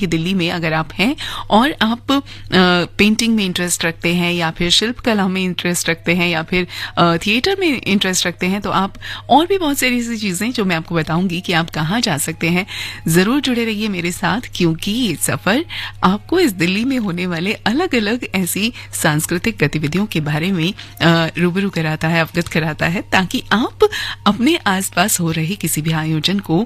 कि दिल्ली में अगर आप हैं और आप पेंटिंग में इंटरेस्ट रखते हैं या फिर शिल्पकला में इंटरेस्ट रखते हैं या फिर थिएटर में इंटरेस्ट रखते हैं, तो आप और भी बहुत सारी ऐसी चीज़ें जो मैं आपको बताऊंगी कि आप कहाँ जा सकते हैं। ज़रूर जुड़े रहिए मेरे साथ, क्योंकि ये सफ़र आपको इस दिल्ली में होने वाले अलग अलग ऐसी सांस्कृतिक गतिविधियों के बारे में रूबरू कराता है, अवगत कराता है, ताकि आप अपने आसपास हो रहे किसी भी आयोजन को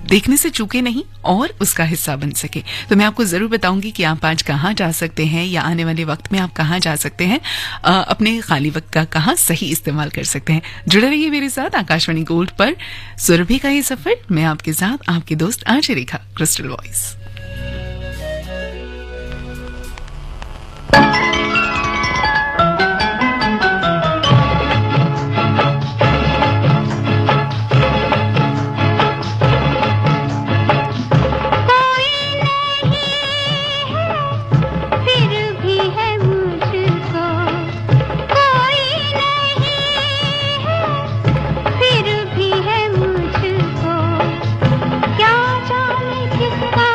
देखने से चूके नहीं और उसका हिस्सा बन सके। तो मैं आपको जरूर बताऊंगी कि आप आज कहाँ जा सकते हैं या आने वाले वक्त में आप कहाँ जा सकते हैं, अपने खाली वक्त का कहाँ सही इस्तेमाल कर सकते हैं। जुड़े रहिए मेरे साथ आकाशवाणी गोल्ड पर, सुरभि का ये सफर। मैं आपके साथ आपकी दोस्त आरजे रेखा, क्रिस्टल वॉइस। फिर भी है मुझको क्या जाने किसका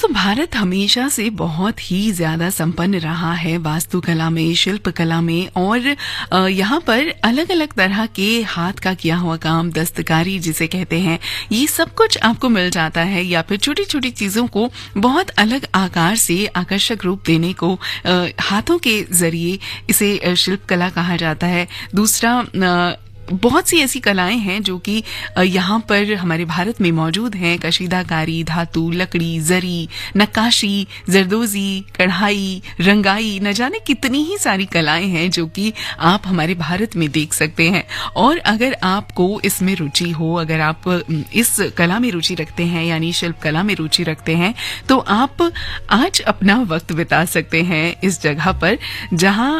दोस्तों, भारत हमेशा से बहुत ही ज्यादा संपन्न रहा है वास्तुकला में, शिल्पकला में, और यहाँ पर अलग अलग तरह के हाथ का किया हुआ काम, दस्तकारी जिसे कहते हैं, ये सब कुछ आपको मिल जाता है। या फिर छोटी छोटी चीजों को बहुत अलग आकार से आकर्षक रूप देने को हाथों के जरिए इसे शिल्पकला कहा जाता है। दूसरा, बहुत सी ऐसी कलाएं हैं जो कि यहाँ पर हमारे भारत में मौजूद हैं। कशीदाकारी, धातु, लकड़ी, जरी, नक्काशी, जरदोजी, कढ़ाई, रंगाई, न जाने कितनी ही सारी कलाएं हैं जो कि आप हमारे भारत में देख सकते हैं। और अगर आपको इसमें रुचि हो, अगर आप इस कला में रुचि रखते हैं, यानी शिल्प कला में रुचि रखते हैं, तो आप आज अपना वक्त बिता सकते हैं इस जगह पर, जहां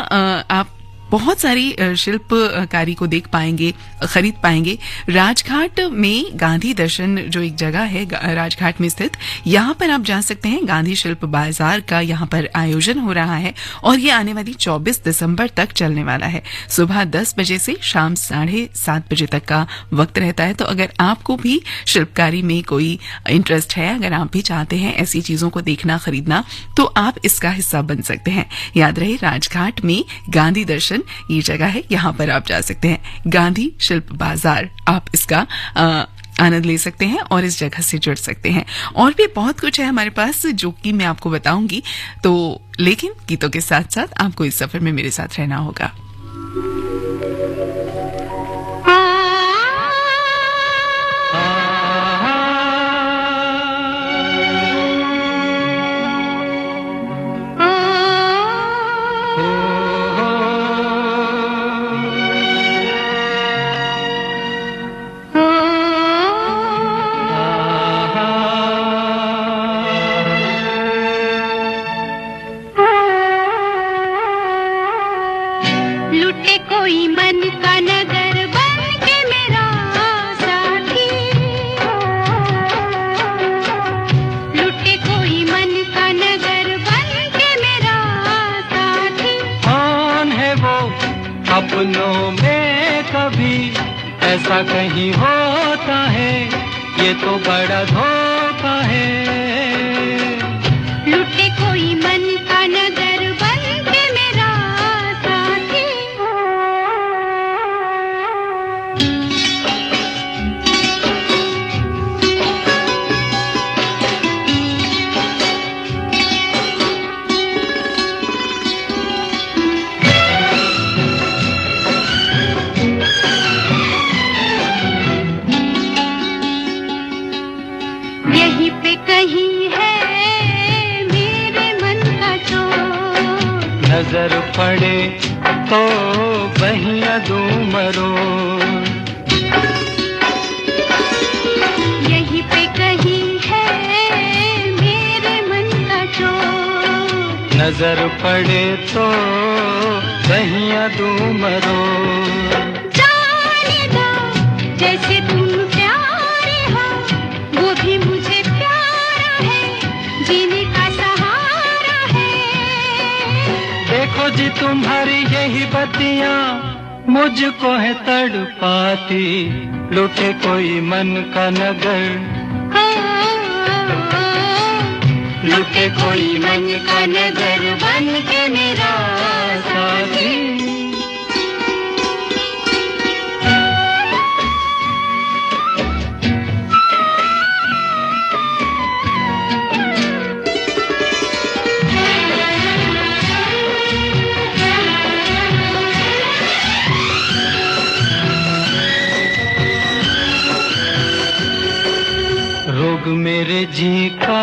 आप बहुत सारी शिल्पकारी को देख पाएंगे, खरीद पाएंगे। राजघाट में गांधी दर्शन जो एक जगह है राजघाट में स्थित, यहाँ पर आप जा सकते हैं। गांधी शिल्प बाजार का यहाँ पर आयोजन हो रहा है और ये आने वाली 24 दिसंबर तक चलने वाला है। सुबह 10 बजे से शाम 7:30 बजे तक का वक्त रहता है। तो अगर आपको भी शिल्पकारी में कोई इंटरेस्ट है, अगर आप भी चाहते हैं ऐसी चीजों को देखना, खरीदना, तो आप इसका हिस्सा बन सकते हैं। याद रहे, राजघाट में गांधी दर्शन ये जगह है, यहाँ पर आप जा सकते हैं। गांधी शिल्प बाजार, आप इसका आनंद ले सकते हैं और इस जगह से जुड़ सकते हैं। और भी बहुत कुछ है हमारे पास जो कि मैं आपको बताऊंगी, तो लेकिन गीतों के साथ साथ आपको इस सफर में मेरे साथ रहना होगा। अपनों में कभी ऐसा कहीं होता है, ये तो बड़ा धोखा है। लुटे कोई मन का नगर बन के मेरा साथी। यहीं पे कहीं है मेरे मन का चोर, नजर पड़े तो बहिया दूं मरो। यहीं पे कहीं है मेरे मन का चोर, नजर पड़े तो बहिया दूं मरो। जाने दो जैसे तुम प्यारे हो, वो भी मुझे प्यारा है, जीने का सहारा है। देखो जी तुम्हारी यही बत्तियां मुझको है तड़पाती, लुटे कोई मन का नगर, लुटे कोई मन का नगर बन के मेरा साथी। रोग मेरे जी का,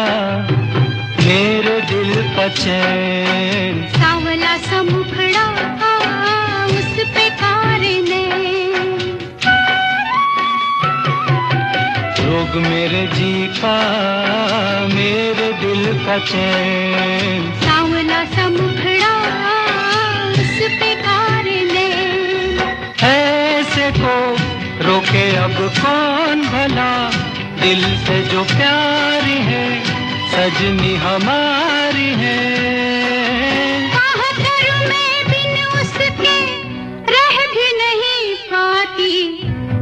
मेरे दिल का चैन, सावला सा मुखड़ा उस पे कारने, रोग मेरे जी का, मेरे दिल का चैन, सावला सा मुखड़ा उस पे कारने। ऐसे को रोके अब कौन भला, दिल से जो प्यारी है सजनी हमारी है। कहाँ करूं मैं बिन उसके, रह भी नहीं पाती,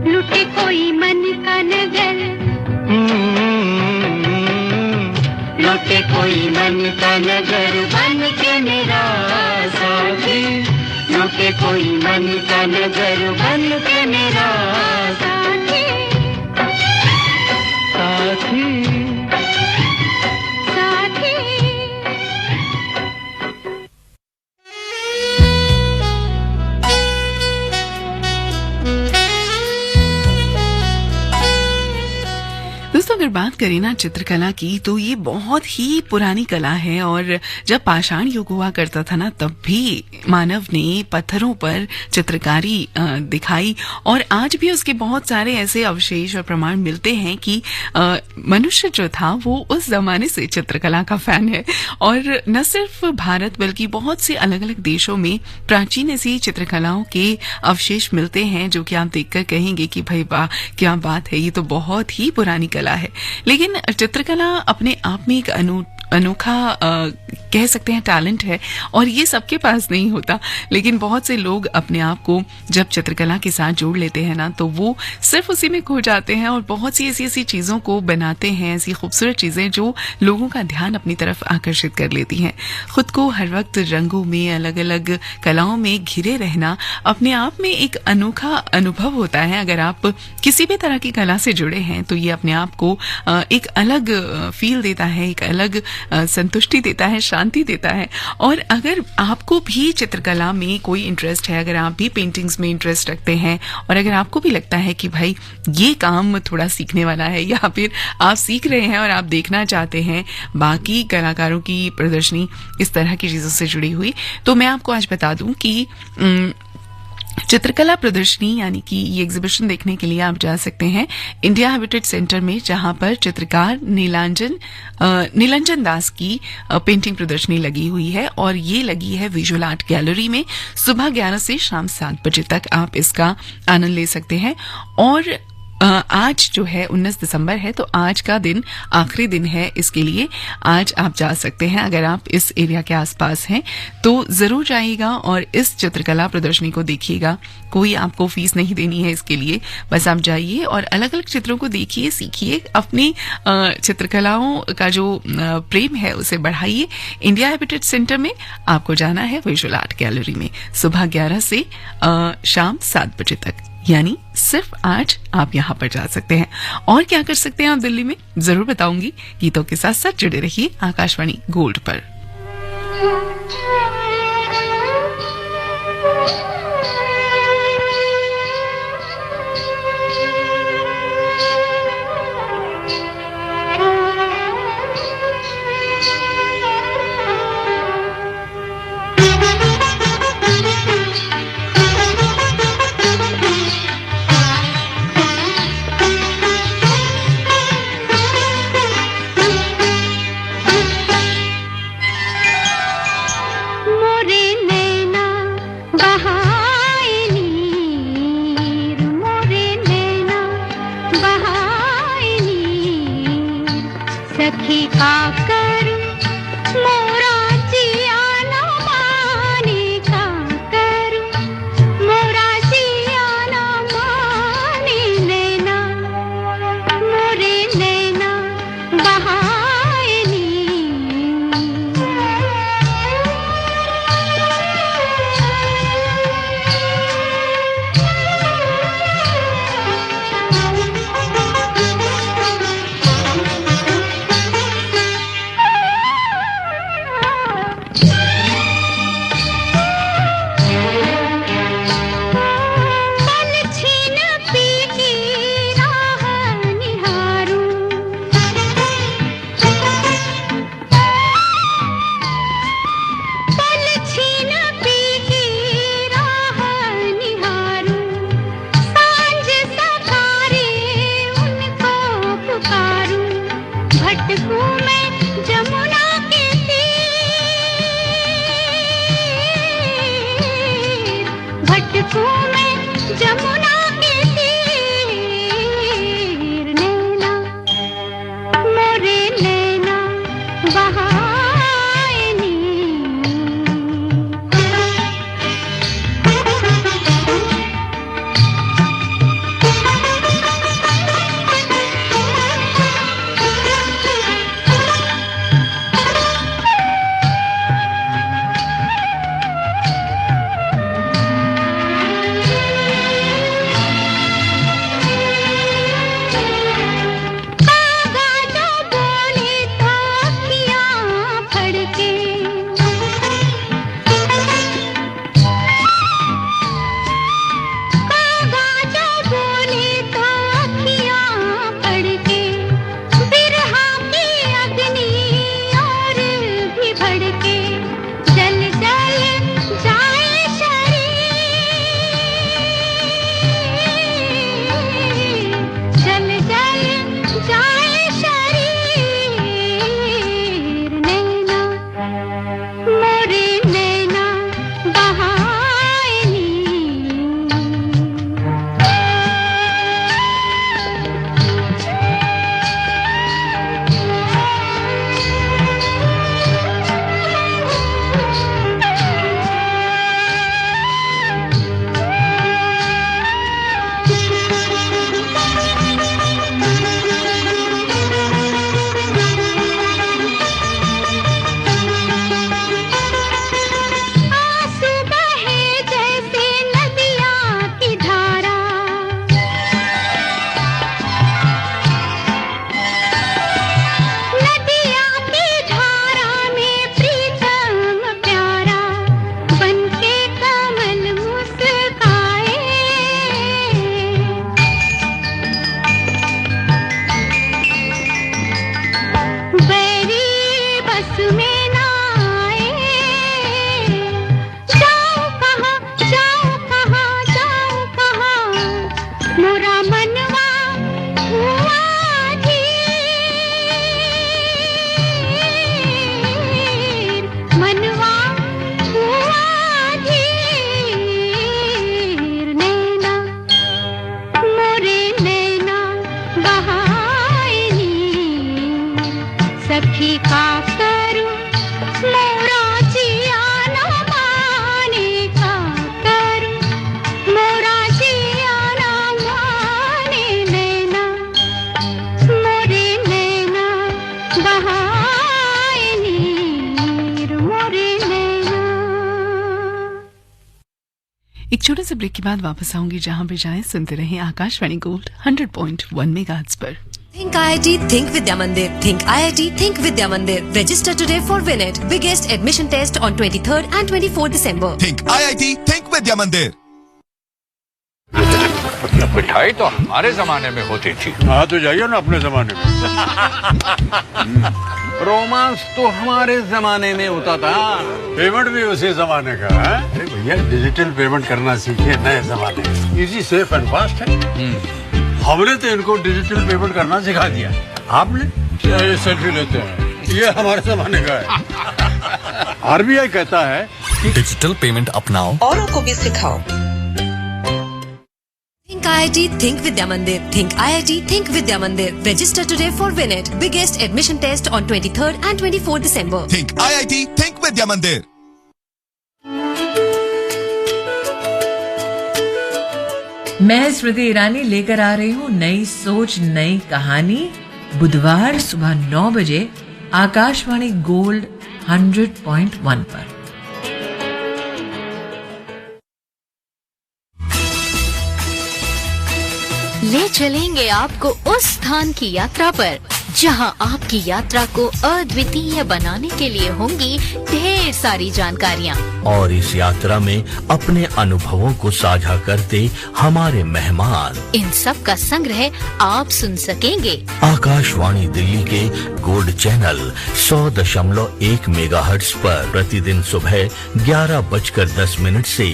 लुटे कोई मन का नगर, लुटे कोई मन का नगर बन के मेरा साथी, लूटे कोई मन का नगर बन के मेरा साथी साथी। साथी दोस्तों अगर बात करें ना चित्रकला की तो ये बहुत ही पुरानी कला है और जब पाषाण युग हुआ करता था ना तब भी मानव ने पत्थरों पर चित्रकारी दिखाई और आज भी उसके बहुत सारे ऐसे अवशेष और प्रमाण मिलते हैं कि मनुष्य जो था वो उस जमाने से चित्रकला का फैन है। और न सिर्फ भारत बल्कि बहुत से अलग अलग देशों में प्राचीन ऐसी चित्रकलाओं के अवशेष मिलते हैं जो कि आप देखकर कहेंगे कि भाई वाह क्या बात है, ये तो बहुत ही पुरानी कला है। लेकिन चित्रकला अपने आप में एक अनोखा कह सकते हैं टैलेंट है और ये सबके पास नहीं होता। लेकिन बहुत से लोग अपने आप को जब चित्रकला के साथ जोड़ लेते हैं ना तो वो सिर्फ उसी में खो जाते हैं और बहुत सी ऐसी चीजों को बनाते हैं, ऐसी खूबसूरत चीजें जो लोगों का ध्यान अपनी तरफ आकर्षित कर लेती हैं। खुद को हर वक्त रंगों में अलग अलग कलाओं में घिरे रहना अपने आप में एक अनोखा अनुभव होता है। अगर आप किसी भी तरह की कला से जुड़े हैं तो ये अपने आप को एक अलग फील देता है, एक अलग संतुष्टि देता है, शांति देता है। और अगर आपको भी चित्रकला में कोई इंटरेस्ट है, अगर आप भी पेंटिंग्स में इंटरेस्ट रखते हैं और अगर आपको भी लगता है कि भाई ये काम थोड़ा सीखने वाला है या फिर आप सीख रहे हैं और आप देखना चाहते हैं बाकी कलाकारों की प्रदर्शनी इस तरह की चीजों से जुड़ी हुई, तो मैं आपको आज बता दूं कि चित्रकला प्रदर्शनी यानी कि ये एग्जीबिशन देखने के लिए आप जा सकते हैं इंडिया हैबिटेट सेंटर में, जहां पर चित्रकार नीलांजन दास की पेंटिंग प्रदर्शनी लगी हुई है और ये लगी है विजुअल आर्ट गैलरी में। सुबह 11 से शाम 7 बजे तक आप इसका आनंद ले सकते हैं। और आज जो है 19 दिसंबर है तो आज का दिन आखिरी दिन है इसके लिए। आज आप जा सकते हैं, अगर आप इस एरिया के आसपास हैं तो जरूर जाइएगा और इस चित्रकला प्रदर्शनी को देखिएगा। कोई आपको फीस नहीं देनी है इसके लिए, बस आप जाइए और अलग अलग चित्रों को देखिए, सीखिए, अपनी चित्रकलाओं का जो प्रेम है उसे बढ़ाइए। इंडिया हैबिटेट सेंटर में आपको जाना है विजुअल आर्ट गैलरी में सुबह 11 से शाम 7 बजे तक, यानी सिर्फ आज आप यहाँ पर जा सकते हैं। और क्या कर सकते हैं आप दिल्ली में जरूर बताऊंगी। गीतों के साथ साथ जुड़े रहिए आकाशवाणी गोल्ड पर। सखी का करूं मोरा जिया न माने का करूं मोरा जिया न माने नैना मोरे नैना बहाएनी का करूं मोरा जिया न माने का करूं मोरा जिया न माने नैना मोरे नैना बहाए नीर मोरे नैना। एक छोटे से ब्रेक के बाद वापस आऊंगी, जहां भी जाएं सुनते रहें आकाशवाणी गोल्ड 100.1 मेगाहर्ट्ज पर। Think IIT, think Vidya Mandir. Think IIT, think Vidya Mandir. Register today for WinIt. Biggest admission test on 23rd and 24th December. Think IIT, think Vidya Mandir. मिठाई तो हमारे जमाने में होती थी। हाँ तो जाइए ना अपने जमाने में। रोमांस तो हमारे जमाने में होता था। पेमेंट भी उसी जमाने का है। अरे भैया डिजिटल पेमेंट करना सीखिए नए जमाने में। इजी, सेफ एंड फास्ट है। हमने तो इनको डिजिटल पेमेंट करना सिखा दिया। आपने ये सेल्फी लेते हैं, ये हमारे जमाने का है। आरबीआई कहता है डिजिटल पेमेंट अपनाओ औरों को भी सिखाओ। Think IIT, think Vidya Mandir. Think IIT, think Vidya Mandir. Register today for WinIt. Biggest admission test on 23rd and 24th December. Think IIT, think Vidya Mandir. मैं स्मृति ईरानी लेकर आ रही हूँ नई सोच नई कहानी, बुधवार सुबह 9 बजे आकाशवाणी गोल्ड 100.1 पर। ले चलेंगे आपको उस स्थान की यात्रा पर जहां आपकी यात्रा को अद्वितीय बनाने के लिए होंगी ढेर सारी जानकारियां। और इस यात्रा में अपने अनुभवों को साझा करते हमारे मेहमान, इन सब का संग्रह आप सुन सकेंगे आकाशवाणी दिल्ली के गोल्ड चैनल 100.1 मेगाहर्ट्ज पर प्रतिदिन सुबह 11:10 से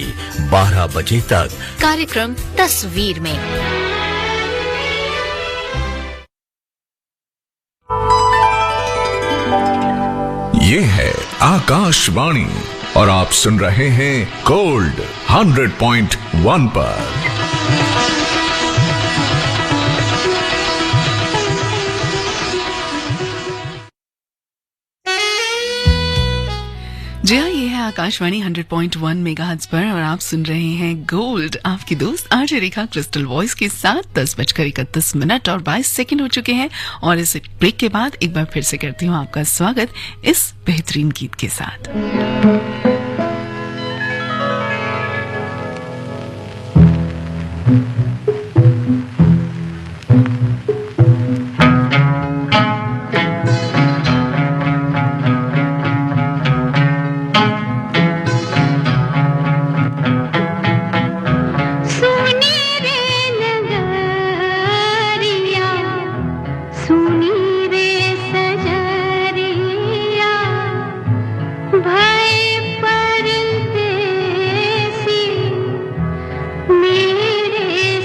12 बजे तक। कार्यक्रम तस्वीर में। ये है आकाशवाणी और आप सुन रहे हैं गोल्ड 100.1 पर। जी हाँ, ये है आकाशवाणी 100.1 मेगाहर्ट्ज पर और आप सुन रहे हैं गोल्ड। आपकी दोस्त आरजे रेखा क्रिस्टल वॉइस के साथ 10:31 और 22 सेकंड हो चुके हैं। और इस ब्रेक के बाद एक बार फिर से करती हूँ आपका स्वागत इस बेहतरीन गीत के साथ। मेरे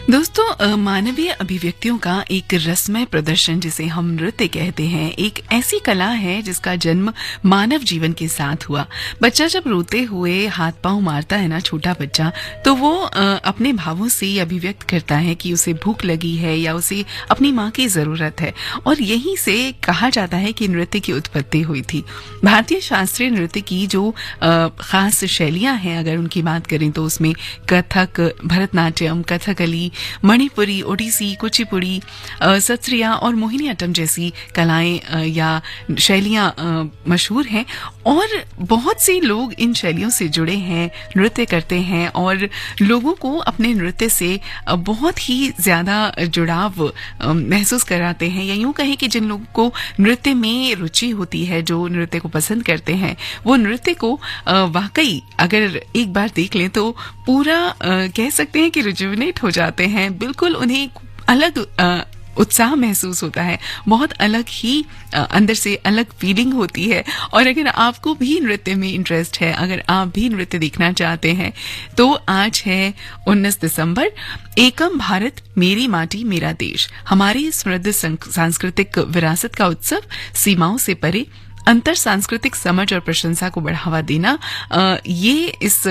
दोस्तों, मानवीय अभिव्यक्तियों का एक रसमय प्रदर्शन जिसे हम नृत्य कहते हैं, एक ऐसी कला है जिसका जन्म मानव जीवन के साथ हुआ। बच्चा जब रोते हुए हाथ पांव मारता है ना, छोटा बच्चा, तो वो अपने भावों से ये अभिव्यक्त करता है कि उसे भूख लगी है या उसे अपनी माँ की जरूरत है। और यहीं से कहा जाता है कि नृत्य की उत्पत्ति हुई थी। भारतीय शास्त्रीय नृत्य की जो खास शैलियां हैं, अगर उनकी बात करें तो उसमें कथक, भरतनाट्यम, कथकली, मणिपुरी, ओडिसी, कुचिपुड़ी, सत्रिया और मोहिनीअट्टम जैसी कलाएं या शैलियां मशहूर हैं। और बहुत से लोग इन शैलियों से जुड़े हैं, नृत्य करते हैं और लोगों को अपने नृत्य से बहुत ही ज्यादा जुड़ाव महसूस कराते हैं। या यूं कहें कि जिन लोगों को नृत्य में रुचि होती है, जो नृत्य को पसंद करते हैं, वो नृत्य को वाकई अगर एक बार देख लें तो पूरा कह सकते हैं कि रिजुविनेट हो जाते हैं। बिल्कुल उन्हें एक अलग उत्साह महसूस होता है, बहुत अलग ही अंदर से अलग फीलिंग होती है। और अगर आपको भी नृत्य में इंटरेस्ट है, अगर आप भी नृत्य देखना चाहते हैं, तो आज है 19 दिसंबर, एकम भारत मेरी माटी मेरा देश, हमारी समृद्ध सांस्कृतिक विरासत का उत्सव, सीमाओं से परे, अंतर सांस्कृतिक समझ और प्रशंसा को बढ़ावा देना, ये इस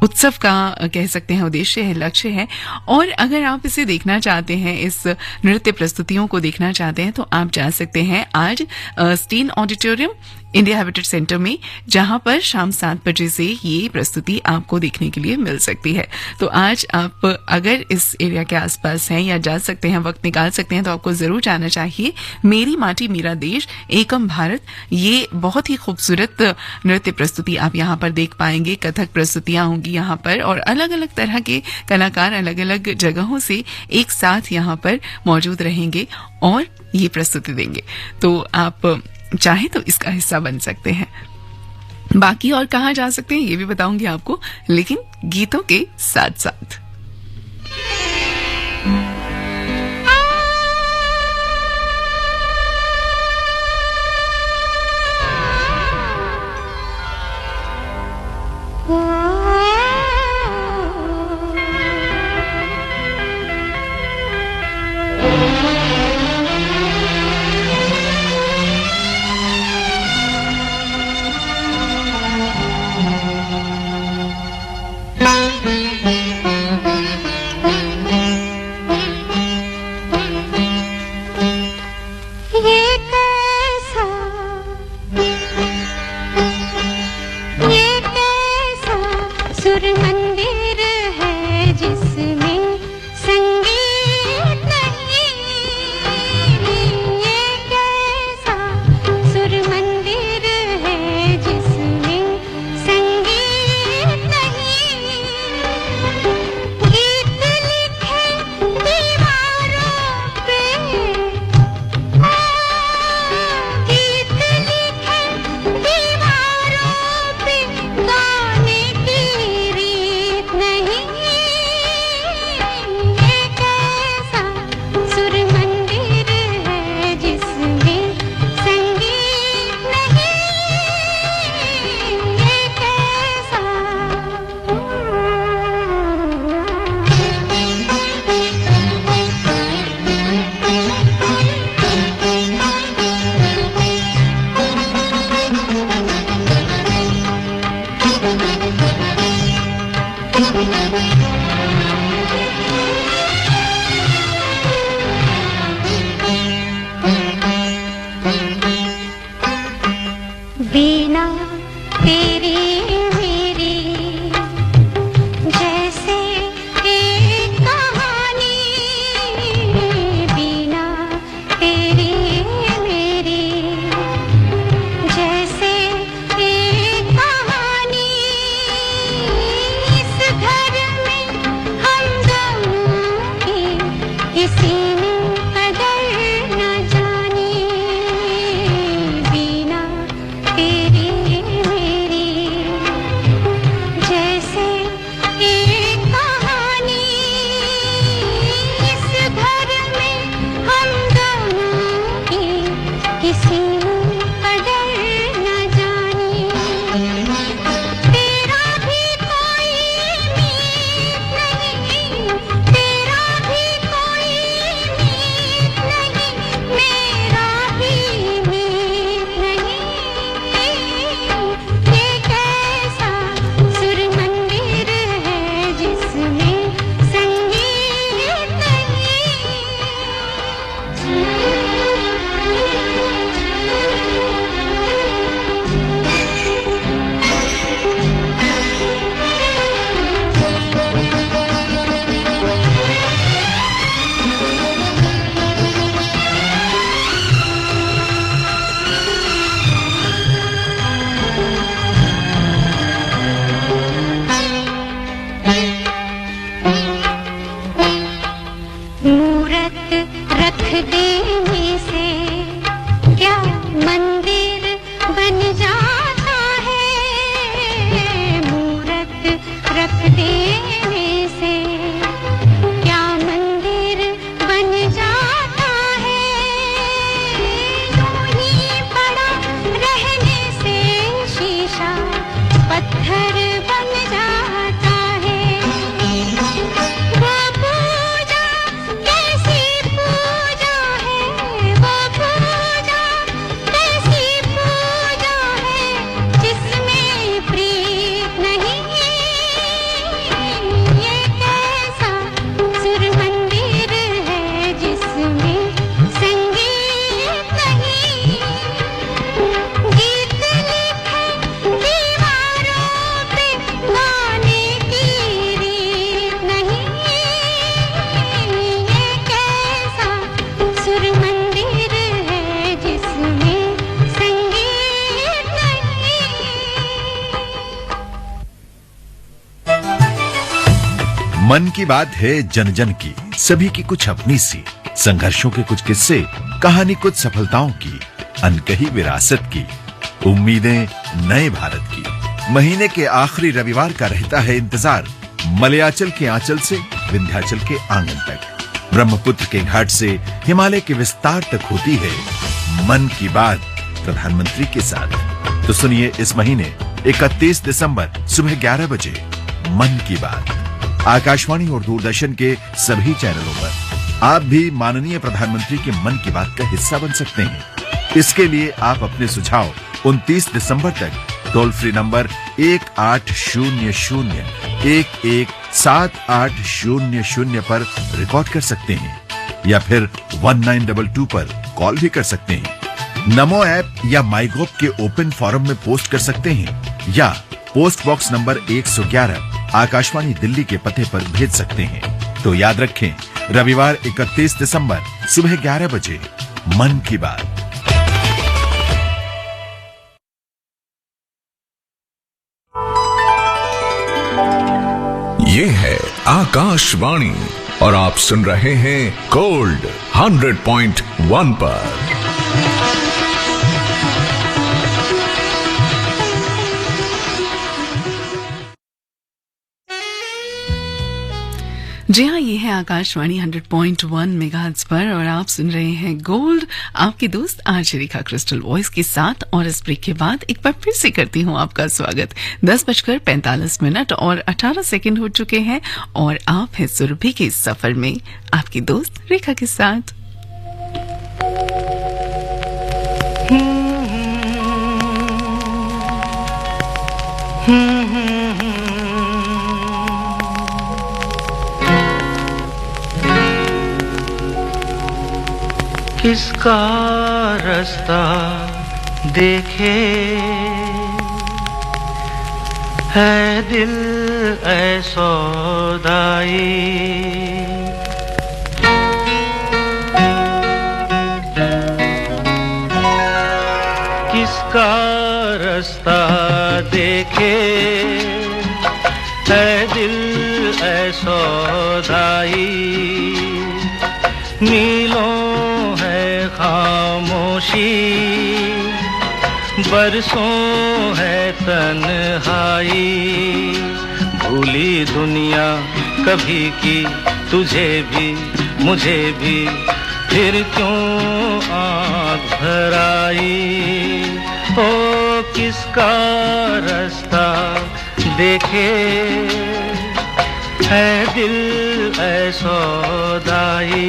उत्सव का कह सकते हैं उद्देश्य है, लक्ष्य है। और अगर आप इसे देखना चाहते हैं, इस नृत्य प्रस्तुतियों को देखना चाहते हैं, तो आप जा सकते हैं आज Stein auditorium, India Habitat Centre में, जहां पर शाम 7 बजे से ये प्रस्तुति आपको देखने के लिए मिल सकती है। तो आज आप अगर इस एरिया के आसपास हैं या जा सकते हैं, वक्त निकाल सकते हैं, तो आपको जरूर जाना चाहिए। मेरी माटी मेरा देश, एकम भारत, ये बहुत ही खूबसूरत नृत्य प्रस्तुति आप यहाँ पर देख पाएंगे। कथक प्रस्तुतियां होंगी यहाँ पर और अलग अलग तरह के कलाकार अलग अलग जगहों से एक साथ यहाँ पर मौजूद रहेंगे और ये प्रस्तुति देंगे। तो आप चाहे तो इसका हिस्सा बन सकते हैं। बाकी और कहाँ जा सकते हैं ये भी बताऊंगी आपको, लेकिन गीतों के साथ साथ। मूरत रख देने से क्या मंदिर बन जाता है। मूरत रख देने से क्या मंदिर बन जाता है। यूं ही पड़ा रहने से शीशा पत्थर बन जाता है। वो पूजा कैसी पूजा है, वो पूजा कैसी पूजा है जिसमें प्रीत नहीं। ये कैसा सुर मंदिर है जिसमें संगीत नहीं। गीत लिखे दीवारों पे गाने की रीत नहीं। ये कैसा सुर मंदिर है जिसमें संगीत नहीं। मन की बात है जन जन की, सभी की कुछ अपनी सी, संघर्षों के कुछ किस्से, कहानी कुछ सफलताओं की, अनकही विरासत की, उम्मीदें नए भारत की। महीने के आखिरी रविवार का रहता है इंतजार। मलयाचल के आंचल से विंध्याचल के आंगन तक, ब्रह्मपुत्र के घाट से हिमालय के विस्तार तक होती है मन की बात प्रधानमंत्री के साथ। तो सुनिए इस महीने 31 दिसंबर सुबह 11 बजे मन की बात आकाशवाणी और दूरदर्शन के सभी चैनलों पर। आप भी माननीय प्रधानमंत्री के मन की बात का हिस्सा बन सकते हैं। इसके लिए आप अपने सुझाव 29 दिसंबर तक टोल फ्री नंबर 1800-117800 पर रिकॉर्ड कर सकते हैं या फिर 1922 पर कॉल भी कर सकते हैं। नमो ऐप या माईगोव के ओपन फोरम में पोस्ट कर सकते हैं या post box number 111 Akashvani Delhi के पते पर भेज सकते हैं। तो याद रखें, रविवार 31 दिसंबर सुबह 11 बजे मन की बात। ये है आकाशवाणी और आप सुन रहे हैं गोल्ड 100.1 पर। जी हाँ, ये है आकाशवाणी 100.1 मेगाहर्ट्ज पर और आप सुन रहे हैं गोल्ड, आपकी दोस्त आरजे रेखा क्रिस्टल वॉइस के साथ। और इस ब्रेक के बाद एक बार फिर से करती हूँ आपका स्वागत। 10:45 और 18 सेकंड हो चुके हैं और आप हैं सुरभि के सफर में आपकी दोस्त रेखा के साथ। किसका रास्ता देखे है दिल ऐ सौदाई। किसका रास्ता देखे है दिल ऐ सौदाई। मीलों खामोशी बरसों है तन्हाई। भूली दुनिया कभी की तुझे भी मुझे भी, फिर क्यों आँख भराई। ओ किसका रास्ता देखे है दिल ऐ सौदाई।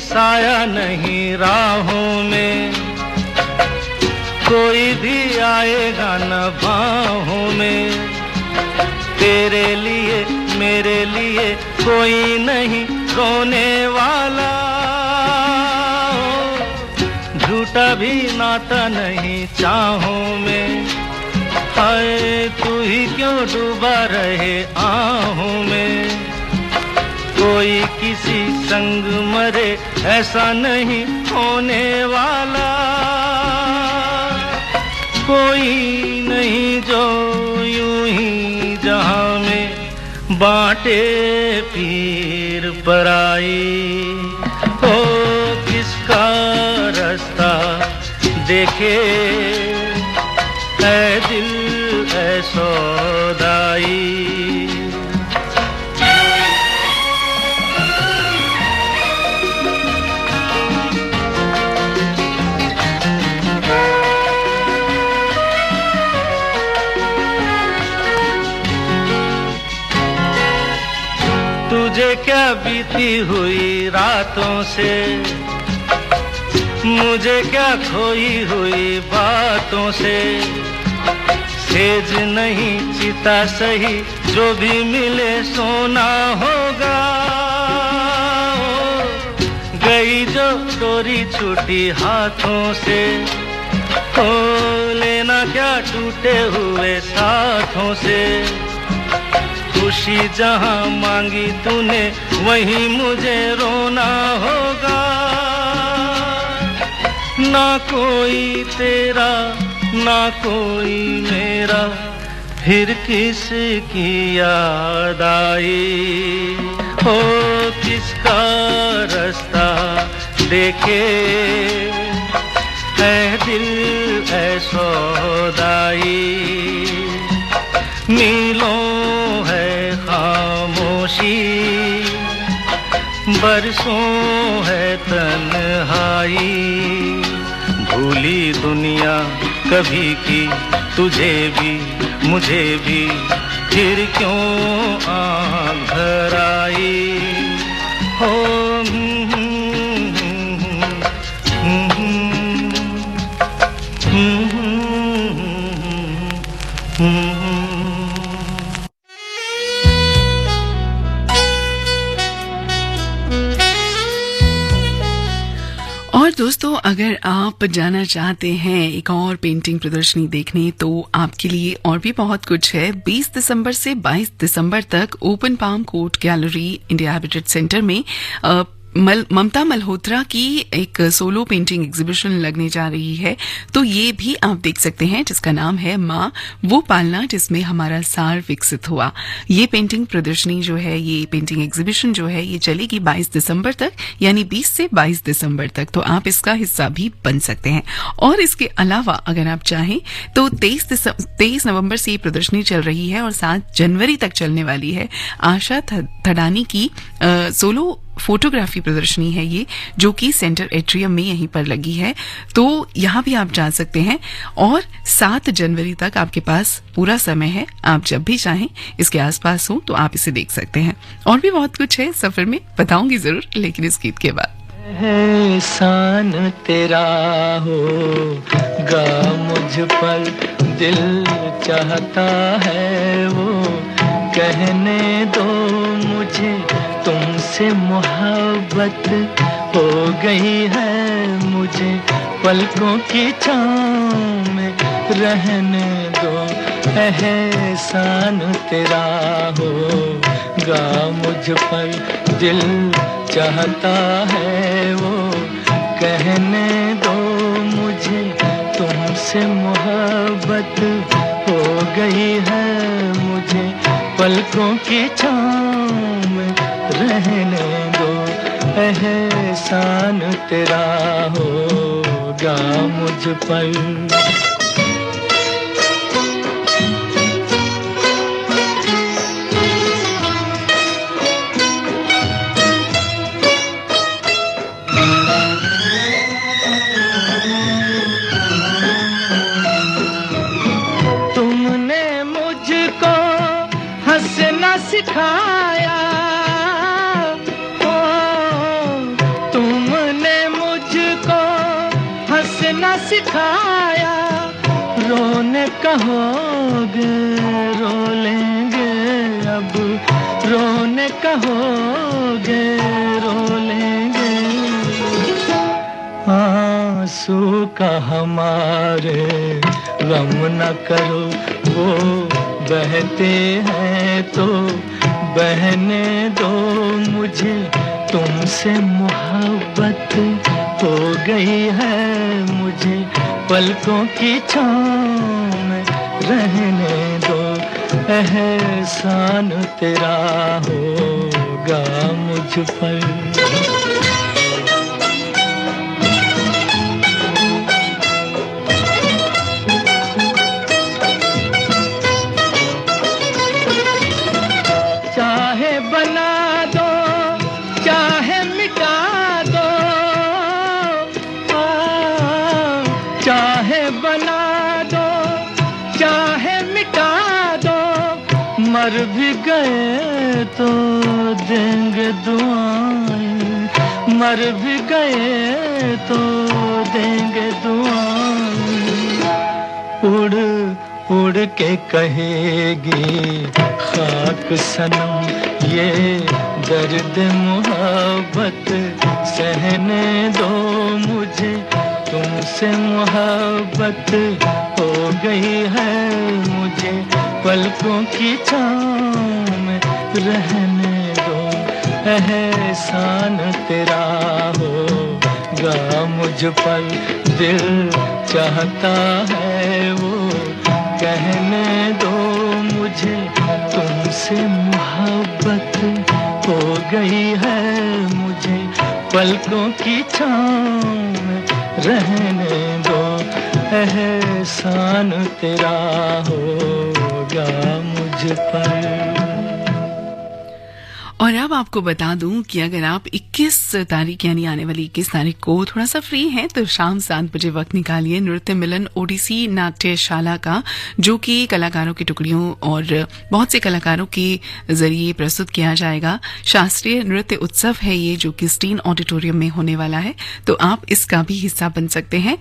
साया नहीं राहों में, कोई भी आएगा न बाहों में। तेरे लिए मेरे लिए कोई नहीं रोने वाला। झूठ टूटा भी नाता नहीं चाहों में, हाय तू ही क्यों डूबा रहे आहों में। कोई किसी संग मरे ऐसा नहीं होने वाला, कोई नहीं जो यूं ही जहां में बांटे पीर पराई। हो किसका रास्ता देखे ऐ दिल ऐ सौदाई। तुझे क्या बीती हुई रातों से, मुझे क्या खोई हुई बातों से। सेज नहीं चिता सही जो भी मिले सोना होगा। गई जो डोरी छूटी हाथों से, हो लेना क्या टूटे हुए साथों से। खुशी जहां मांगी तूने वहीं मुझे रोना होगा। ना कोई तेरा ना कोई मेरा, फिर किसकी याद आई। हो किसका रास्ता देखे ऐ दिल ऐ सौदाई। मीलों है खामोशी, बरसों है तन्हाई। भूली दुनिया कभी की तुझे भी मुझे भी, फिर क्यों आंधर आई। हो और दोस्तों, अगर आप जाना चाहते हैं एक और पेंटिंग प्रदर्शनी देखने, तो आपके लिए और भी बहुत कुछ है। 20 दिसंबर से 22 दिसंबर तक open palm court gallery India Habitat Centre में ममता मल्होत्रा की एक सोलो पेंटिंग एग्जीबिशन लगने जा रही है। तो ये भी आप देख सकते हैं, जिसका नाम है माँ वो पालना जिसमें हमारा सार विकसित हुआ। ये पेंटिंग प्रदर्शनी जो है, ये पेंटिंग एग्जीबिशन जो है, ये चलेगी 22 दिसंबर तक, यानी 20 से 22 दिसंबर तक। तो आप इसका हिस्सा भी बन सकते हैं। और इसके अलावा अगर आप चाहें तो 23 नवंबर से ये प्रदर्शनी चल रही है और 7 जनवरी तक चलने वाली है। आशा थडानी की सोलो फोटोग्राफी प्रदर्शनी है ये, जो कि सेंटर एट्रियम में यहीं पर लगी है। तो यहाँ भी आप जा सकते हैं और 7 जनवरी तक आपके पास पूरा समय है। आप जब भी चाहें इसके आसपास हो तो आप इसे देख सकते हैं। और भी बहुत कुछ है सफर में, बताऊंगी जरूर, लेकिन इस गीत के बाद। एहसान तेरा होगा मुझ पर, दिल चाहता है वो कहने दो मुझे। तुमसे मोहब्बत हो गई है मुझे, पलकों की छाँव में रहने दो। एहसान तेरा होगा मुझ पर, दिल चाहता है वो कहने दो मुझे। तुमसे मोहब्बत हो गई है मुझे, पलकों की छाँव में रहने दो। एहसान तेरा होगा मुझ पर। सिखाया तुमने मुझको हंसना सिखाया। रोने कहोगे रो लेंगे अब, रोने कहोगे रो लेंगे। आंसू का हमारे गम न करो, वो बहते हैं तो बहने दो। मुझे तुमसे मोहब्बत हो गई है, मुझे पलकों की छाँव में रहने दो। एहसान तेरा होगा मुझ पर। चाहे बना दो, चाहे मिटा दो, चाहे बना दो, चाहे मिटा दो। मर भी गए तो देंगे दुआएं, मर भी गए तो देंगे दुआएं। उड़ उड़ के कहेगी खाक सनम, ये दर्द मोहब्बत सहने दो। मुझे तुमसे मोहब्बत हो गई है, मुझे पलकों की छाँव में रहने दो। एहसान तेरा होगा मुझ पर, दिल चाहता है वो कहने दो। मुझे तुमसे मोहब्बत हो गई है, मुझे पलकों की छाँव में रहने दो। एहसान तेरा होगा मुझ पर। और अब आपको बता दूं कि अगर आप 21 तारीख यानी आने वाली 21 तारीख को थोड़ा सा फ्री हैं तो शाम 7 बजे वक्त निकालिए नृत्य मिलन ओडिसी नाट्यशाला का, जो कि कलाकारों की टुकड़ियों और बहुत से कलाकारों के जरिए प्रस्तुत किया जाएगा। शास्त्रीय नृत्य उत्सव है ये, जो कि स्टीन ऑडिटोरियम में होने वाला है, तो आप इसका भी हिस्सा बन सकते हैं।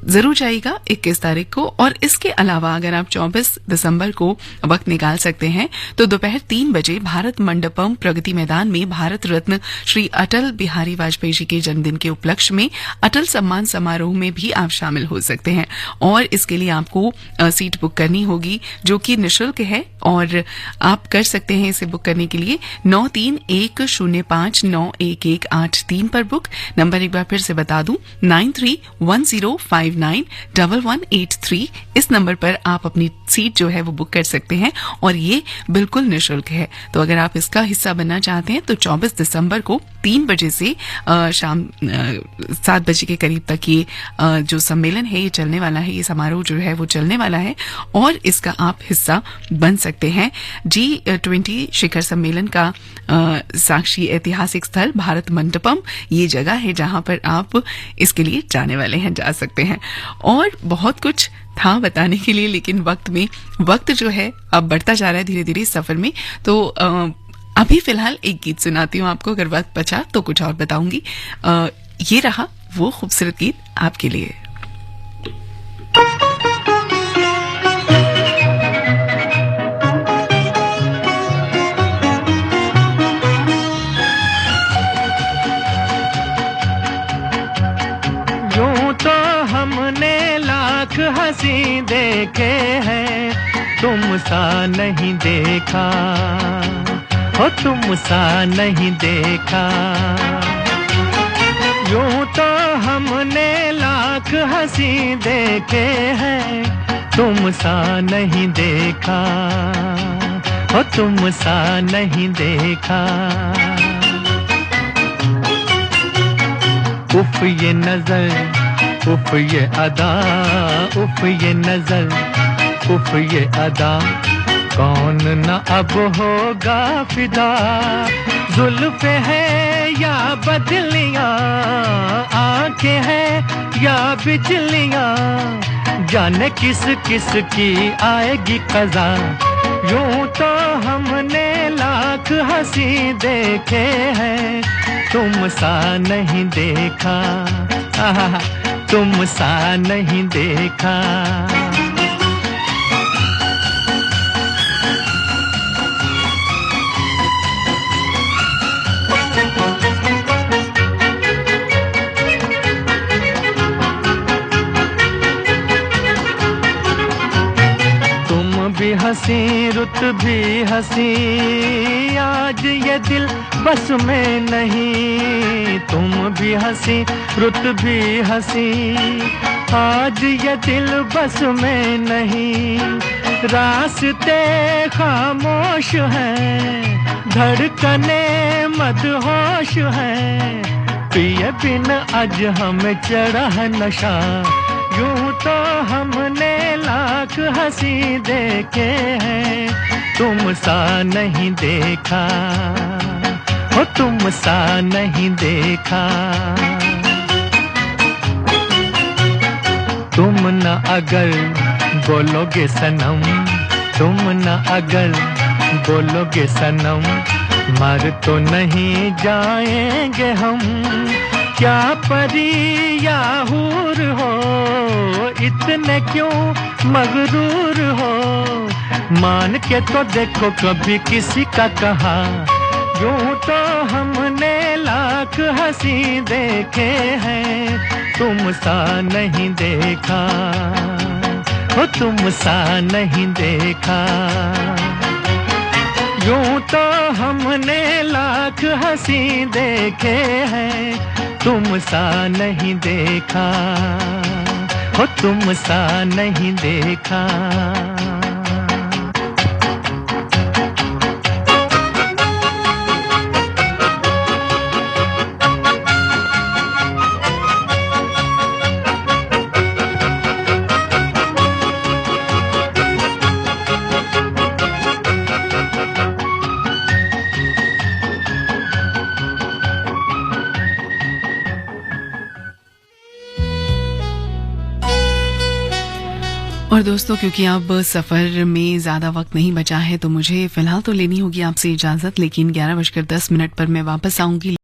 जरूर जाइएगा 21 तारीख को। और इसके अलावा अगर आप 24 दिसंबर को वक्त निकाल सकते हैं तो दोपहर 3 बजे भारत मंडपम प्रगति मैदान में भारत रत्न श्री अटल बिहारी वाजपेयी जी के जन्मदिन के उपलक्ष्य में अटल सम्मान समारोह में भी आप शामिल हो सकते हैं। और इसके लिए आपको सीट बुक करनी होगी, जो कि निःशुल्क है, और आप कर सकते हैं इसे बुक करने के लिए 9310591183 पर बुक। नंबर एक बार फिर से बता दूं 9310591183। इस नंबर पर आप अपनी सीट जो है वो बुक कर सकते हैं और ये बिल्कुल निःशुल्क है। तो अगर आप इसका हिस्सा बनना चाहते हैं तो 24 दिसंबर को 3 बजे से शाम 7 बजे के करीब तक ये जो सम्मेलन है ये चलने वाला है, ये समारोह जो है वो चलने वाला है और इसका आप हिस्सा बन सकते हैं। G20 शिखर सम्मेलन का साक्षी ऐतिहासिक स्थल भारत मंडपम ये जगह है जहां पर आप इसके लिए जाने वाले हैं, जा सकते हैं। और बहुत कुछ था बताने के लिए, लेकिन वक्त जो है अब बढ़ता जा रहा है धीरे धीरे सफर में। तो अभी फिलहाल एक गीत सुनाती हूँ आपको, अगर वक्त बचा तो कुछ और बताऊंगी। ये रहा वो खूबसूरत गीत आपके लिए। हंसी देखे हैं, तुम सा नहीं देखा हो, तुम सा नहीं देखा। यूं तो हमने लाख हंसी देखे हैं, तुम सा नहीं देखा हो, तुम सा नहीं देखा। उफ ये नजर, उफ ये अदा, उफ ये नजर, उफ ये अदा, कौन न अब होगा फिदा। जुल्फ़े है या बदलियां, आंखें हैं या बिजलियां, जाने किस किस की आएगी क़ज़ा। यूं तो हमने लाख हंसी देखे हैं, तुम सा नहीं देखा, तुम सा नहीं देखा। भी हंसी रुत भी हंसी, आज ये दिल बस में नहीं। तुम भी हंसी रुत भी हंसी, आज ये दिल बस में नहीं। रास्ते खामोश हैं, धड़कने मदहोश हैं, पिए बिन आज हमें चढ़ा है नशा। यूं तो हमने लाख हंसी देखे हैं, तुम सा नहीं देखा, हो तुम सा नहीं देखा। तुम न अगर बोलोगे सनम, तुम न अगर बोलोगे सनम, मर तो नहीं जाएंगे हम। क्या परी या हूर हो, इतने क्यों मगरूर हो। मान के तो देखो कभी किसी का कहा, यूं तो हमने लाख हंसी देखे हैं, तुम सा नहीं देखा, हो तुम सा नहीं देखा। यूं तो हमने लाख हंसी देखे हैं, तुम सा नहीं देखा, हो तुम सा नहीं देखा। और दोस्तों, क्योंकि अब सफ़र में ज़्यादा वक्त नहीं बचा है तो मुझे फ़िलहाल तो लेनी होगी आपसे इजाज़त, लेकिन 11:10 पर मैं वापस आऊँगी।